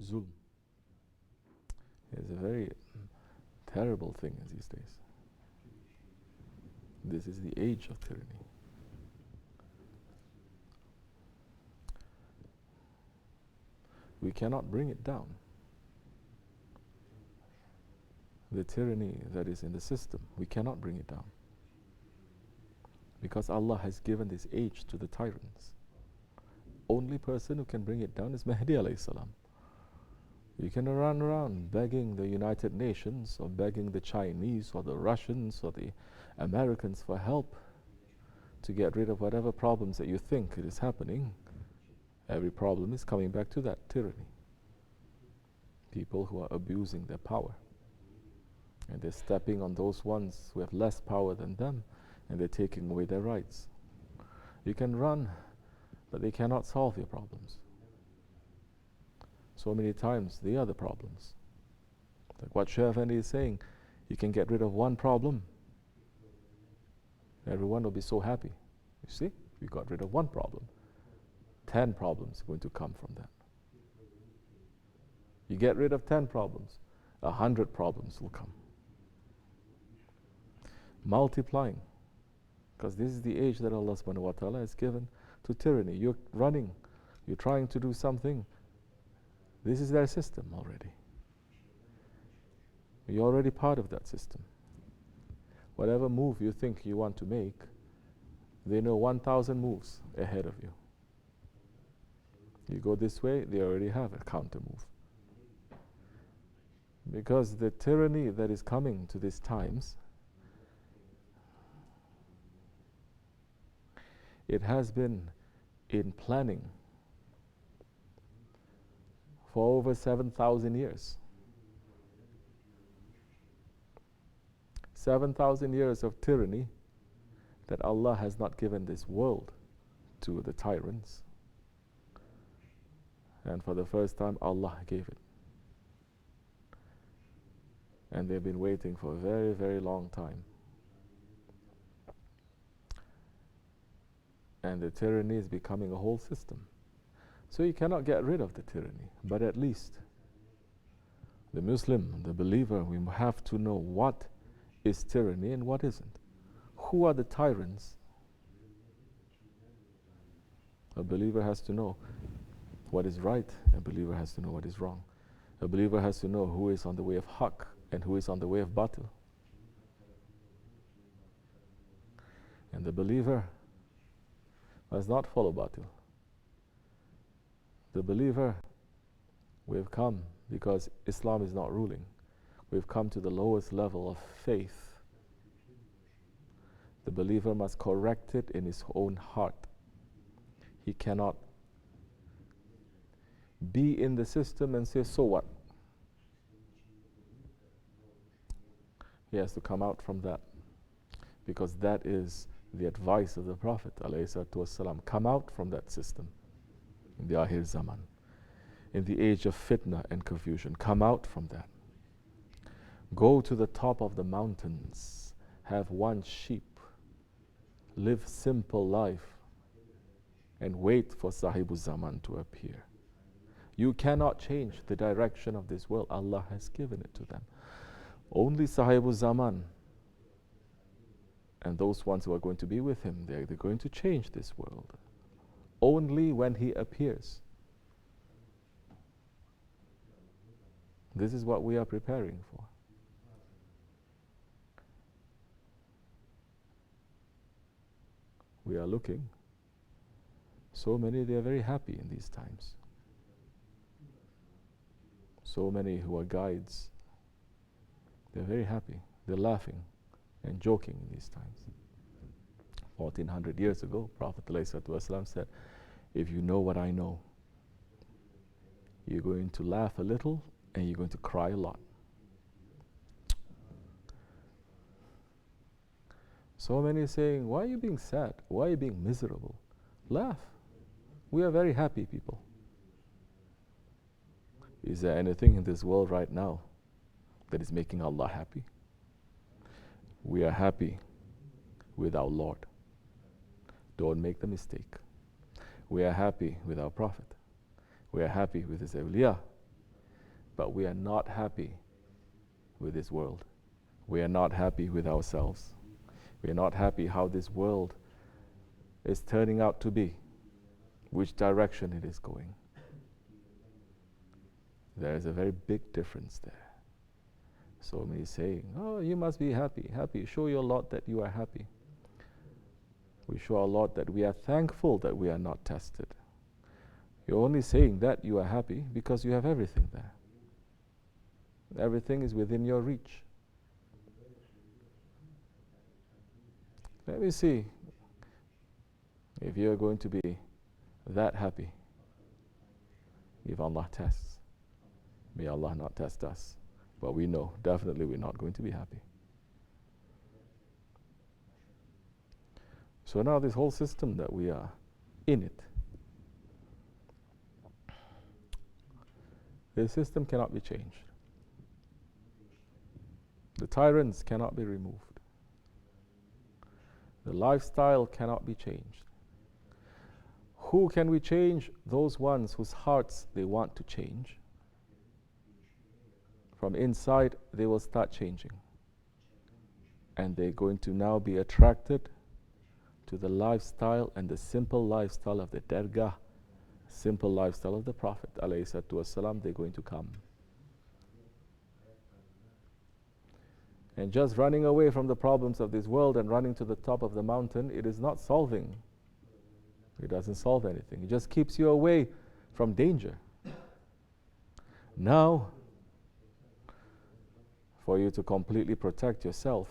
Zulm is a very terrible thing these days. This is the age of tyranny. We cannot bring it down. The tyranny that is in the system, we cannot bring it down. Because Allah has given this age to the tyrants. Only person who can bring it down is Mahdi alayhi salam. You can run around begging the United Nations or begging the Chinese or the Russians or the Americans for help to get rid of whatever problems that you think is happening. Every problem is coming back to that tyranny. People who are abusing their power. And they're stepping on those ones who have less power than them, and they're taking away their rights. You can run, but they cannot solve your problems. So many times they are the problems. Like what Shaykh Effendi is saying, you can get rid of one problem, everyone will be so happy. You see, we got rid of one problem. 10 problems are going to come from that. You get rid of 10 problems, 100 problems will come. Multiplying, because this is the age that Allah subhanahu wa ta'ala has given to tyranny. You're running, you're trying to do something. This is their system already. You're already part of that system. Whatever move you think you want to make, they know 1,000 moves ahead of you. You go this way, they already have a counter move. Because the tyranny that is coming to these times, it has been in planning for over 7,000 years. 7,000 years of tyranny that Allah has not given this world to the tyrants. And for the first time, Allah gave it. And they've been waiting for a very, very long time. And the tyranny is becoming a whole system. So you cannot get rid of the tyranny, but at least the Muslim, the believer, we have to know what is tyranny and what isn't. Who are the tyrants? A believer has to know what is right, a believer has to know what is wrong. A believer has to know who is on the way of haqq and who is on the way of batil. And the believer must not follow batil. The believer, we have come because Islam is not ruling. We've come to the lowest level of faith. The believer must correct it in his own heart. He cannot be in the system and say, so what? He has to come out from that, because that is the advice of the Prophet ﷺ. Come out from that system in the Akhir Zaman, in the age of fitna and confusion. Come out from that. Go to the top of the mountains, have one sheep, live simple life, and wait for Sahibu Zaman to appear. You cannot change the direction of this world. Allah has given it to them. Only Sahibu Zaman and those ones who are going to be with him, they're going to change this world. Only when he appears. This is what we are preparing for. We are looking. So many, they are very happy in these times. So many who are guides, they're very happy. They're laughing and joking in these times. 1400 years ago, Prophet ﷺ said, if you know what I know, you're going to laugh a little and you're going to cry a lot. So many saying, why are you being sad? Why are you being miserable? Laugh. We are very happy people. Is there anything in this world right now that is making Allah happy? We are happy with our Lord. Don't make the mistake. We are happy with our Prophet. We are happy with his awliya. but we are not happy with this world. We are not happy with ourselves. We are not happy how this world is turning out to be, which direction it is going. There is a very big difference there. So many saying, oh, you must be happy, happy. Show your Lord that you are happy. We show our Lord that we are thankful that we are not tested. You're only saying that you are happy because you have everything there. Everything is within your reach. Let me see if you are going to be that happy if Allah tests. May Allah not test us. But we know, definitely we're not going to be happy. So now this whole system that we are in it, this system cannot be changed. The tyrants cannot be removed. The lifestyle cannot be changed. Who can we change? Those ones whose hearts they want to change. From inside, they will start changing. And they're going to now be attracted to the lifestyle and the simple lifestyle of the Dergah, simple lifestyle of the Prophet ﷺ. They're going to come. And just running away from the problems of this world and running to the top of the mountain, it is not solving. It doesn't solve anything. It just keeps you away from danger. Now, for you to completely protect yourself,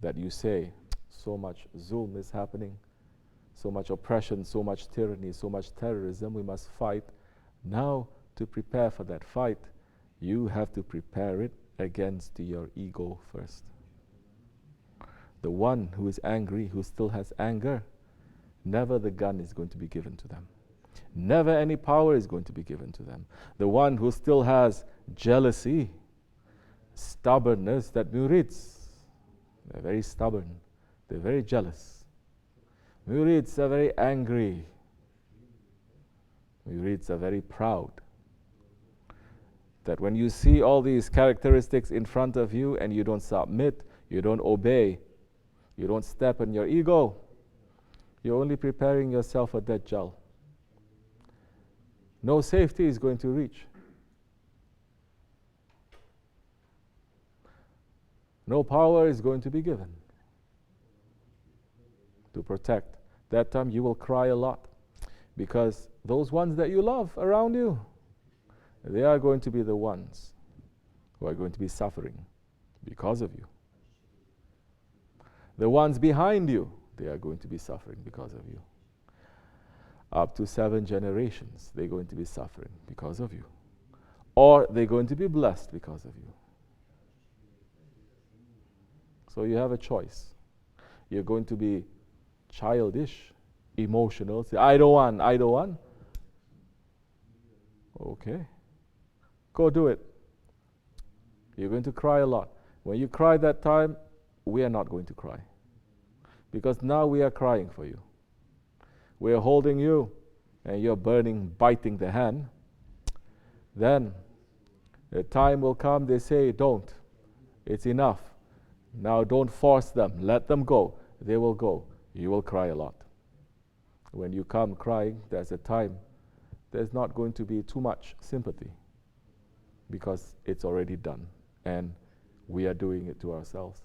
that you say, so much Zulm is happening, so much oppression, so much tyranny, so much terrorism, we must fight. Now, to prepare for that fight, you have to prepare it against your ego first. The one who is angry, who still has anger, never the gun is going to be given to them. Never any power is going to be given to them. The one who still has jealousy, stubbornness, that murids, they're very stubborn, they're very jealous. Murids are very angry. Murids are very proud. That when you see all these characteristics in front of you and you don't submit, you don't obey, you don't step on your ego, you're only preparing yourself for Dajjal. No safety is going to reach. No power is going to be given to protect. That time you will cry a lot because those ones that you love around you, they are going to be the ones who are going to be suffering because of you. The ones behind you, they are going to be suffering because of you. Up to 7 generations, they're going to be suffering because of you. Or they're going to be blessed because of you. So you have a choice. You're going to be childish, emotional, say, I don't want, I don't want. Okay. Go do it. You're going to cry a lot. When you cry that time, we are not going to cry. Because now we are crying for you. We are holding you, and you're burning, biting the hand. Then, the time will come, they say, don't. It's enough. Now don't force them. Let them go. They will go. You will cry a lot. When you come crying, there's a time, there's not going to be too much sympathy because it's already done and we are doing it to ourselves.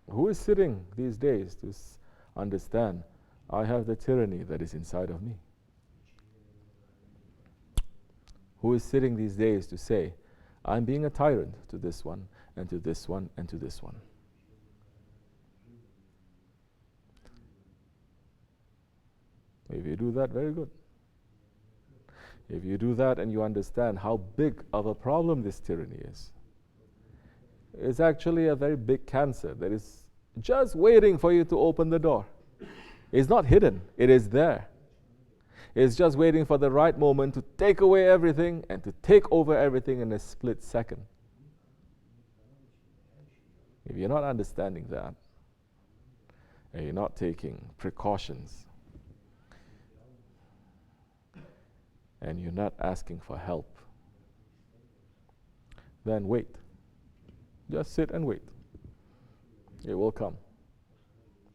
Who is sitting these days to understand, I have the tyranny that is inside of me? Who is sitting these days to say, I'm being a tyrant to this one, and to this one, and to this one? If you do that, very good. If you do that and you understand how big of a problem this tyranny is, it's actually a very big cancer that is just waiting for you to open the door. It's not hidden, it is there. It's just waiting for the right moment to take away everything and to take over everything in a split second. If you're not understanding that, and you're not taking precautions, and you're not asking for help, then wait. Just sit and wait. It will come.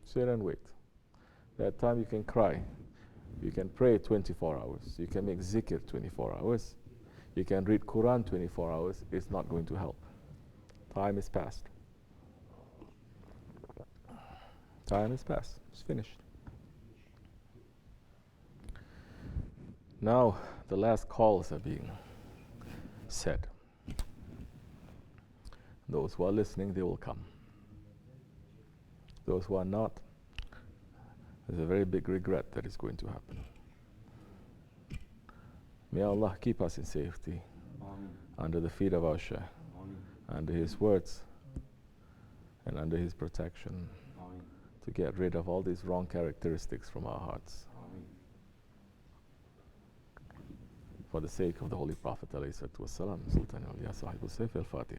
Sit and wait. That time you can cry. You can pray 24 hours. You can make zikr 24 hours. You can read Quran 24 hours. It's not going to help. Time is past. Time is past. It's finished. Now the last calls are being said. Those who are listening, they will come. Those who are not, there's a very big regret that is going to happen. May Allah keep us in safety. Amen. Under the feet of our Shaykh, under his words, and under his protection, Amen. to get rid of all these wrong characteristics from our hearts. Amen. For the sake of the Holy Prophet ﷺ, Sultan al-Awliya Sahib al-Sayf al-Fatiha.